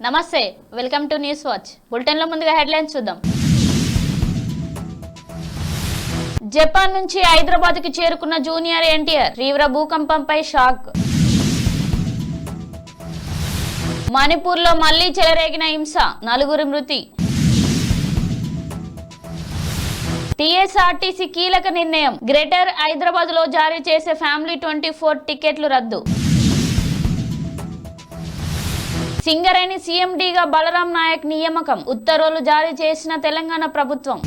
నమస్తే, welcome to news watch. Bulletin లో ముందుగా హెడ్లైన్స్ చూద్దాం. జపాన్ నుంచి హైదరాబాద్ కి చేరుకున్న జూనియర్ ఎన్టీఆర్, తీవ్ర భూకంపంపై షాక్. మణిపూర్ లో మళ్లీ చెలరేగిన హింస, 4 మృతి. టీఎస్ఆర్టీసీ కీలక నిర్ణయం, గ్రేటర్ హైదరాబాద్ లో జారీ చేసే ఫ్యామిలీ 24 టికెట్లు రద్దు. సింగరేణి సీఎండీగా బలరాం నాయక్ నియామకం, ఉత్తర్వులు జారీ చేసిన తెలంగాణ ప్రభుత్వం.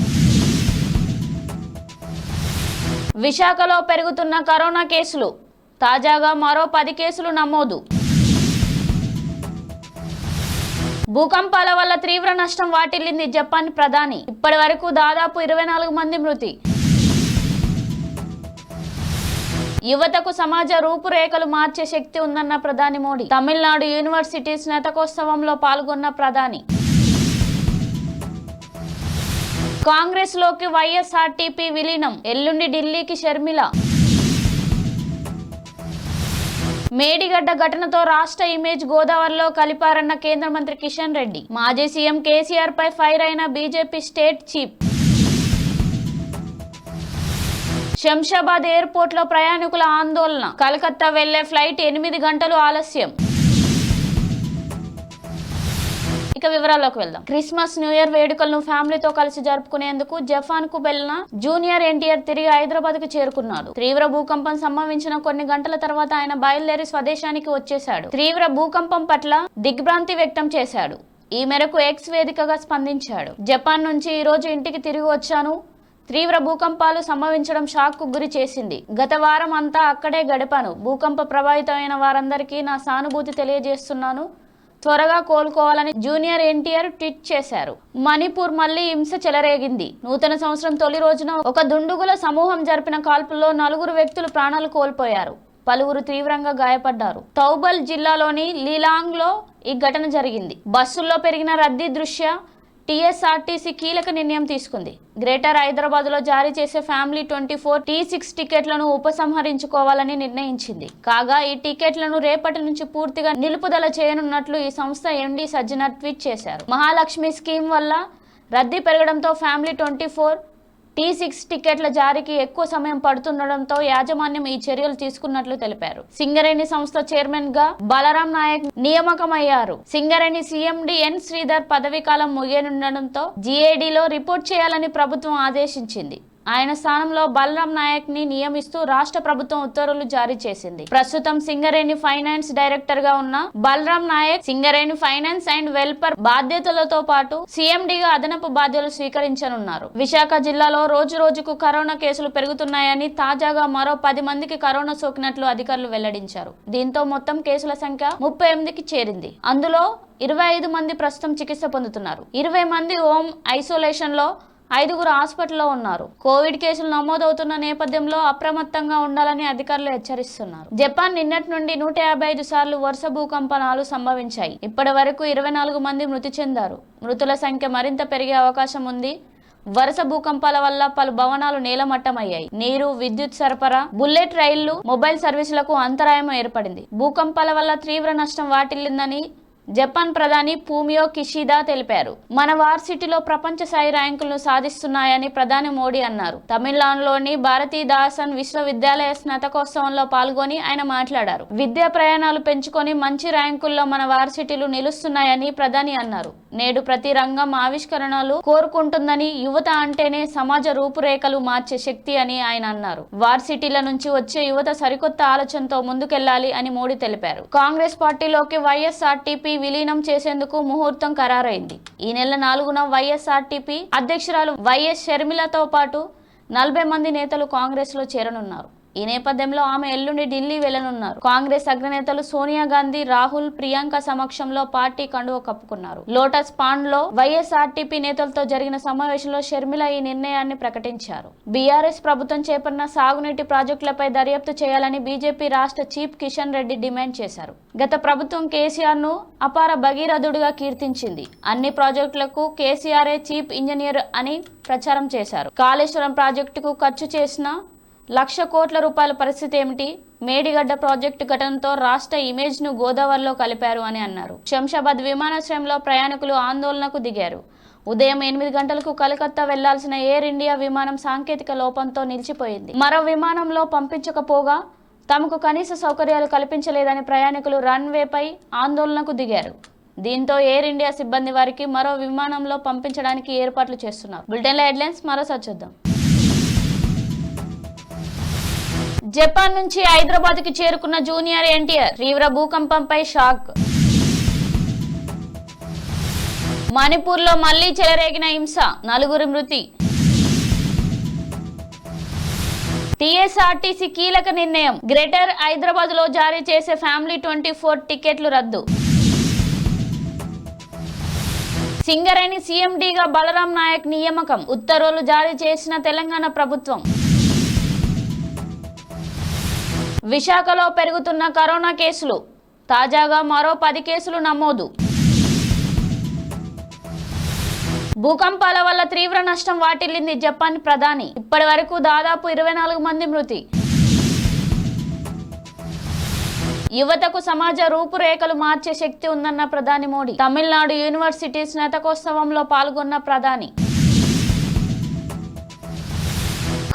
విశాఖలో పెరుగుతున్న కరోనా కేసులు, తాజాగా మరో 10 కేసులు నమోదు. భూకంపాల వల్ల తీవ్ర నష్టం వాటిల్లింది జపాన్ ప్రధాని, ఇప్పటి వరకు దాదాపు 24 మంది మృతి. యువతకు సమాజ రూపురేఖలు మార్చే శక్తి ఉందన్న ప్రధాని మోడీ. తమిళనాడు యూనివర్సిటీ స్నాతకోత్సవంలో పాల్గొన్న ప్రధాని. కాంగ్రెస్ లోకి వైఎస్ఆర్టీపీ విలీనం, ఎల్లుండి ఢిల్లీకి షర్మిల. మేడిగడ్డ ఘటనతో రాష్ట్ర ఇమేజ్ గోదావరిలో కలిపారన్న కేంద్ర మంత్రి కిషన్ రెడ్డి. మాజీ సీఎం కేసీఆర్ పై ఫైర్ అయిన BJP state chief. Shamshabad airport లో ప్రయాణికుల ఆందోళన, కలకత్తా వెళ్లే ఫ్లైట్ 8 గంటలు ఆలస్యం. ఇక వివరాల్లోకి వెళ్దాం. క్రిస్మస్ న్యూ ఇయర్ వేడుకలను ఫ్యామిలీతో కలిసి జరుపుకునేందుకు జపాన్ కు వెళ్లిన జూనియర్ ఎన్టీఆర్ తిరిగి హైదరాబాద్ కు చేరుకున్నాడు. తీవ్ర భూకంపం సంభవించిన కొన్ని గంటల తర్వాత ఆయన బయలుదేరి స్వదేశానికి వచ్చేశాడు. తీవ్ర భూకంపం పట్ల దిగ్భ్రాంతి వ్యక్తం చేశాడు. ఈ మేరకు ఎక్స్ వేదికగా స్పందించాడు. జపాన్ నుంచి ఈ రోజు ఇంటికి తిరిగి వచ్చాను. తీవ్ర భూకంపాలు సంభవించడం షాక్ కు గురి చేసింది. గత వారం అంతా అక్కడే గడిపాను. భూకంప ప్రభావితమైన వారందరికీ నా సానుభూతి తెలియజేస్తున్నాను. త్వరగా కోలుకోవాలని జూనియర్ ఎన్టీఆర్ ట్వీట్ చేశారు. మణిపూర్ మళ్లీ హింస చెలరేగింది. నూతన సంవత్సరం తొలి రోజున ఒక దుండుగుల సమూహం జరిపిన కాల్పుల్లో 4 వ్యక్తులు ప్రాణాలు కోల్పోయారు. పలువురు తీవ్రంగా గాయపడ్డారు. తౌబల్ జిల్లాలోని లీలాంగ్ లో ఈ ఘటన జరిగింది. బస్సుల్లో పెరిగిన రద్దీ దృష్ట్యా టీఎస్ఆర్టీసీ కీలక నిర్ణయం తీసుకుంది. గ్రేటర్ హైదరాబాద్ లో జారీ చేసే ఫ్యామిలీ 24 T6 టికెట్లను ఉపసంహరించుకోవాలని నిర్ణయించింది. కాగా ఈ టికెట్లను రేపటి నుంచి పూర్తిగా నిలుపుదల చేయనున్నట్లు ఈ సంస్థ ఎండీ సజ్జనర్ ట్వీట్ చేశారు. మహాలక్ష్మి స్కీమ్ వల్ల రద్దీ పెరగడంతో ఫ్యామిలీ 24 T6 టికెట్ల జారీకి ఎక్కువ సమయం పడుతుండటంతో యాజమాన్యం ఈ చర్యలు తీసుకున్నట్లు తెలిపారు. సింగరేణి సంస్థ చైర్మన్ గా బలరాం నాయక్ నియామకమయ్యారు. సింగరేణి సీఎండీ ఎన్ శ్రీధర్ పదవీ కాలం ముగియనుండటంతో జీఏడీలో రిపోర్ట్ చేయాలని ప్రభుత్వం ఆదేశించింది. ఆయన స్థానంలో బలరాం నాయక్ ని నియమిస్తూ రాష్ట్ర ప్రభుత్వం ఉత్తర్వులు జారీ చేసింది. ప్రస్తుతం సింగరేణి ఫైనాన్స్ డైరెక్టర్ గా ఉన్న Balram Naik Singareni finance and welfare బాధ్యతలతో పాటు సీఎండీగా అదనపు బాధ్యతలు స్వీకరించనున్నారు. విశాఖ జిల్లాలో రోజు రోజుకు కరోనా కేసులు పెరుగుతున్నాయని, తాజాగా మరో 10 మందికి కరోనా సోకినట్లు అధికారులు వెల్లడించారు. దీంతో మొత్తం కేసుల సంఖ్య 38కి చేరింది. అందులో 25 మంది ప్రస్తుతం చికిత్స పొందుతున్నారు. 20 మంది హోమ్ ఐసోలేషన్ లో, 5 హాస్పిటల్లో ఉన్నారు. కోవిడ్ కేసులు నమోదవుతున్న నేపథ్యంలో అప్రమత్తంగా ఉండాలని అధికారులు హెచ్చరిస్తున్నారు. జపాన్ నిన్నటి నుండి 155 సార్లు వరుస భూకంపాలు సంభవించాయి. ఇప్పటి వరకు 24 మంది మృతి చెందారు. మృతుల సంఖ్య మరింత పెరిగే అవకాశం ఉంది. వరుస భూకంపాల వల్ల పలు భవనాలు నేలమట్టమయ్యాయి. నీరు, విద్యుత్ సరఫరా, బుల్లెట్ రైళ్లు, మొబైల్ సర్వీసులకు అంతరాయం ఏర్పడింది. భూకంపాల వల్ల తీవ్ర నష్టం వాటిల్లిందని జపాన్ ప్రధాని ఫూమియో కిషిదా తెలిపారు. మన వార్సిటీలో ప్రపంచ స్థాయి ర్యాంకులను సాధిస్తున్నాయని ప్రధాని మోడీ అన్నారు. తమిళనాడులోని భారతీదాసన్ విశ్వవిద్యాలయ స్నాతకోత్సవంలో పాల్గొని ఆయన మాట్లాడారు. విద్యా ప్రయాణాలు పెంచుకొని మంచి ర్యాంకుల్లో మన వార్సిటీలు నిలుస్తున్నాయని ప్రధాని అన్నారు. నేడు ప్రతి రంగం ఆవిష్కరణలు కోరుకుంటుందని, యువత అంటేనే సమాజ రూపురేఖలు మార్చే శక్తి అని ఆయన అన్నారు. వార్సిటీల నుంచి వచ్చే యువత సరికొత్త ఆలోచనతో ముందుకెళ్లాలి అని మోడీ తెలిపారు. కాంగ్రెస్ పార్టీలోకి వైఎస్ఆర్టీపీ విలీనం చేసేందుకు ముహూర్తం ఖరారైంది. ఈ నెల 4న వైఎస్ఆర్టీపీ అధ్యక్షురాలు వైఎస్ షర్మిలతో పాటు 40 మంది నేతలు కాంగ్రెస్ లో చేరనున్నారు. ఈ నేపథ్యంలో ఆమె ఎల్లుండి ఢిల్లీ వెళ్లనున్నారు. కాంగ్రెస్ అగ్రనేతలు సోనియా గాంధీ, రాహుల్, ప్రియాంక సమక్షంలో పార్టీ కండువ కప్పుకున్నారు. లోటస్ పాండ్ లో వైఎస్ఆర్టీపీ నేతలతో జరిగిన సమావేశంలో షర్మిల ఈ నిర్ణయాన్ని ప్రకటించారు. బీఆర్ఎస్ ప్రభుత్వం చేపట్టిన సాగునీటి ప్రాజెక్టులపై దర్యాప్తు చేయాలని బీజేపీ రాష్ట్ర చీఫ్ కిషన్ రెడ్డి డిమాండ్ చేశారు. గత ప్రభుత్వం కేసీఆర్ ను అపార భగీరథుడిగా కీర్తించింది. అన్ని ప్రాజెక్టులకు కేసీఆర్ చీఫ్ ఇంజనీర్ అని ప్రచారం చేశారు. కాళేశ్వరం ప్రాజెక్టుకు ఖర్చు చేసిన 1,00,000 కోట్ల రూపాయల పరిస్థితి ఏమిటి? మేడిగడ్డ ప్రాజెక్టు ఘటనతో రాష్ట్ర ఇమేజ్ ను గోదావరిలో కలిపారు అని అన్నారు. శంషాబాద్ విమానాశ్రయంలో ప్రయాణికులు ఆందోళనకు దిగారు. ఉదయం 8 గంటలకు కలకత్తా వెళ్లాల్సిన ఎయిర్ ఇండియా విమానం సాంకేతిక లోపంతో నిలిచిపోయింది. మరో విమానంలో పంపించకపోగా తమకు కనీస సౌకర్యాలు కల్పించలేదని ప్రయాణికులు రన్వేపై ఆందోళనకు దిగారు. దీంతో ఎయిర్ ఇండియా సిబ్బంది వారికి మరో విమానంలో పంపించడానికి ఏర్పాట్లు చేస్తున్నారు. బులెటిన్లో హెడ్లైన్స్ మరోసారి చూద్దాం. జపాన్ నుంచి హైదరాబాద్ కి చేరుకున్న జూనియర్ ఎన్టీఆర్ తీవ్ర భూకంపంపై షాక్. మణిపూర్ లో మళ్లీ చెలరేగిన హింస, 4 మృతి. టీఎస్ఆర్టీసీ కీలక నిర్ణయం, గ్రేటర్ హైదరాబాద్ లో జారీ చేసే ఫ్యామిలీ 24 టికెట్లు రద్దు. సింగరేణి సీఎండీగా బలరాం నాయక్ నియామకం, ఉత్తర్వులు జారీ చేసిన తెలంగాణ ప్రభుత్వం. విశాఖలో పెరుగుతున్న కరోనా కేసులు, తాజాగా మరో 10 కేసులు నమోదు. భూకంపాల వల్ల తీవ్ర నష్టం వాటిల్లింది జపాన్ ప్రధాని. ఇప్పటి వరకు దాదాపు 24 మంది మృతి. యువతకు సమాజ రూపురేఖలు మార్చే శక్తి ఉందన్న ప్రధాని మోడీ. తమిళనాడు యూనివర్సిటీ స్నాతకోత్సవంలో పాల్గొన్న ప్రధాని.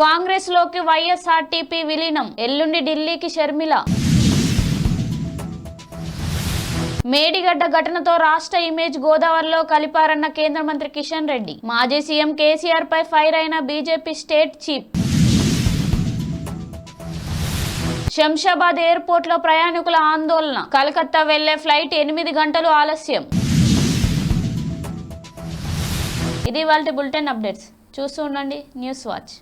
కాంగ్రెస్ లోకి వైఎస్ఆర్టీపీ విలీనం, ఎల్లుండి ఢిల్లీకి షర్మిల. మేడిగడ్డ ఘటనతో రాష్ట్ర ఇమేజ్ గోదావరిలో కలిపారన్న కేంద్ర మంత్రి కిషన్ రెడ్డి. మాజీ సీఎం కేసీఆర్ పై ఫైర్ అయిన BJP state chief. Shamshabad airport లో ప్రయాణికుల ఆందోళన, కలకత్తా వెళ్లే ఫ్లైట్ 8 గంటలు ఆలస్యం. ఇది ఇవాల్టి బులెటిన్ అప్డేట్స్. చూస్తూ ఉండండి న్యూస్ వాచ్.